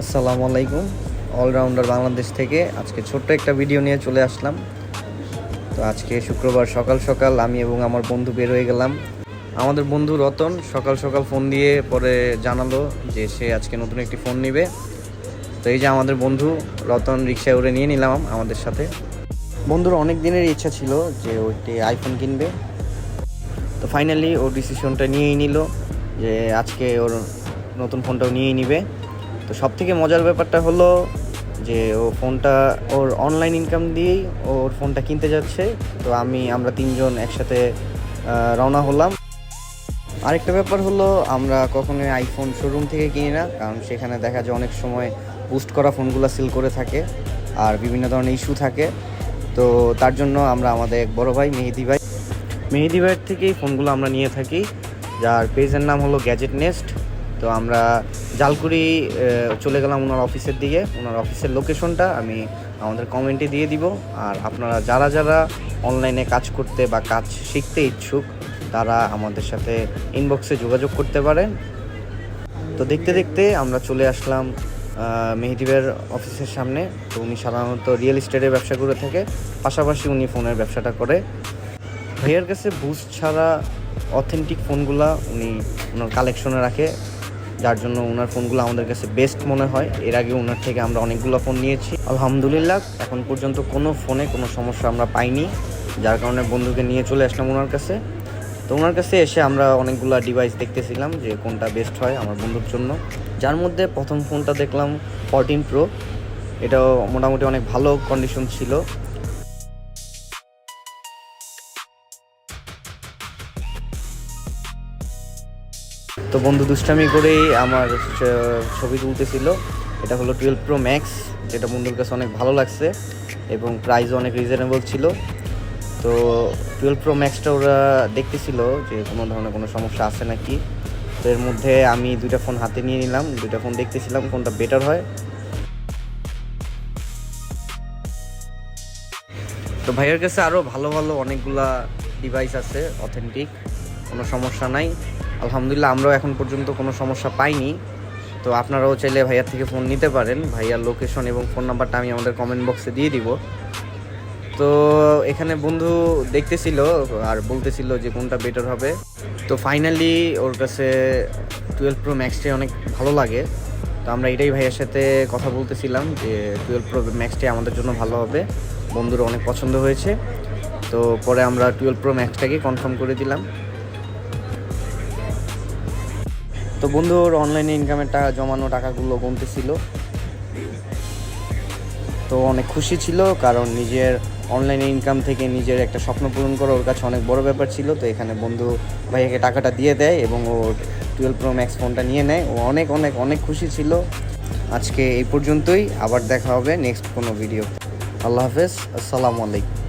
আসসালামু আলাইকুম। অলরাউন্ডার বাংলাদেশ থেকে আজকে ছোট্ট একটা ভিডিও নিয়ে চলে আসলাম। তো আজকে শুক্রবার সকাল সকাল আমি এবং আমার বন্ধু বের হয়ে গেলাম। আমাদের বন্ধু রতন সকাল সকাল ফোন দিয়ে পরে জানালো যে সে আজকে নতুন একটি ফোন নেবে। তো এই যে আমাদের বন্ধু রতন রিক্সায় উড়ে নিয়ে নিলাম আমাদের সাথে। বন্ধুর অনেক দিনের ইচ্ছা ছিল যে ও একটি আইফোন কিনবে। তো ফাইনালি ওর ডিসিশনটা নিয়েই নিল যে আজকে ওর নতুন ফোনটাও নিয়েই নিবে। তো সবথেকে মজার ব্যাপারটা হলো যে ও ফোনটা ওর অনলাইন ইনকাম দিয়েই ওর ফোনটা কিনতে যাচ্ছে। তো আমরা তিনজন একসাথে রওনা হলাম। আরেকটা ব্যাপার হলো আমরা কখনোই আইফোন শোরুম থেকে কিনি না, কারণ সেখানে দেখা যায় অনেক সময় বুস্ট করা ফোনগুলো সেল করে থাকে আর বিভিন্ন ধরনের ইস্যু থাকে। তো তার জন্য আমরা আমাদের এক বড় ভাই মেহেদি ভাইয়ের থেকেই ফোনগুলো আমরা নিয়ে থাকি, যার পেজের নাম হলো গ্যাজেট নেস্ট। তো আমরা জালকুড়ি চলে গেলাম ওনার অফিসের দিকে। ওনার অফিসের লোকেশনটা আমি আমাদের কমেন্টে দিয়ে দিব। আর আপনারা যারা যারা অনলাইনে কাজ করতে বা কাজ শিখতে ইচ্ছুক তারা আমাদের সাথে ইনবক্সে যোগাযোগ করতে পারেন। তো দেখতে দেখতে আমরা চলে আসলাম মেহেদি ভাইয়ের অফিসের সামনে। তো উনি সাধারণত রিয়েল এস্টেটের ব্যবসা করে থাকে, পাশাপাশি উনি ফোনের ব্যবসাটা করে। ভাইয়ার কাছে বুস্ট ছাড়া অথেন্টিক ফোনগুলা উনি ওনার কালেকশনে রাখে, যার জন্য ওনার ফোনগুলো আমাদের কাছে বেস্ট মনে হয়। এর আগে ওনার থেকে আমরা অনেকগুলো ফোন নিয়েছি, আলহামদুলিল্লাহ এখন পর্যন্ত কোনো ফোনে কোনো সমস্যা আমরা পাইনি, যার কারণে বন্ধুকে নিয়ে চলে আসলাম ওনার কাছে। তো ওনার কাছে এসে আমরা অনেকগুলো ডিভাইস দেখতেছিলাম যে কোনটা বেস্ট হয় আমার বন্ধুর জন্য। যার মধ্যে প্রথম ফোনটা দেখলাম 14 Pro। এটাও মোটামুটি অনেক ভালো কন্ডিশন ছিল। তো বন্ধু দুষ্টামি করেই আমার ছবি তুলতেছিল। এটা হলো 12 Pro Max, যেটা বন্ধুর কাছে অনেক ভালো লাগছে এবং প্রাইসও অনেক রিজনেবল ছিল। তো 12 Pro Maxটা ওরা দেখতেছিল যে কোনো ধরনের কোনো সমস্যা আছে নাকি। তো এর মধ্যে আমি দুইটা ফোন হাতে নিয়ে নিলাম, দুইটা ফোন দেখতেছিলাম কোনটা বেটার হয়। তো ভাইয়ের কাছে আরও ভালো ভালো অনেকগুলা ডিভাইস আছে অথেন্টিক, কোনো সমস্যা নাই আলহামদুলিল্লাহ। আমরাও এখন পর্যন্ত কোনো সমস্যা পাইনি। তো আপনারাও চাইলে ভাইয়ার থেকে ফোন নিতে পারেন। ভাইয়ার লোকেশন এবং ফোন নাম্বারটা আমি আমাদের কমেন্ট বক্সে দিয়ে দিব। তো এখানে বন্ধু দেখতেছিল আর বলতেছিল যে কোনটা বেটার হবে। তো ফাইনালি ওর কাছে 12 Pro Maxটাই অনেক ভালো লাগে। তো আমরা এটাই ভাইয়ের সাথে কথা বলতেছিলাম যে 12 Pro Maxটাই আমাদের জন্য ভালো হবে, বন্ধুর অনেক পছন্দ হয়েছে। তো পরে আমরা 12 Pro Maxটাকে কনফার্ম করে দিলাম। তো বন্ধুর অনলাইনে ইনকামের টাকা জমানো টাকাগুলো গুনতেছিল। তো অনেক খুশি ছিল, কারণ নিজের অনলাইনে ইনকাম থেকে নিজের একটা স্বপ্ন পূরণ করা ওর কাছে অনেক বড় ব্যাপার ছিল। তো এখানে বন্ধু ভাইয়াকে টাকাটা দিয়ে দেয় এবং ও 12 Pro Max ফোনটা নিয়ে নেয়। ও অনেক অনেক অনেক খুশি ছিল। আজকে এই পর্যন্তই, আবার দেখা হবে নেক্সট কোনো ভিডিও। আল্লাহ হাফেজ, আসসালামু আলাইকুম।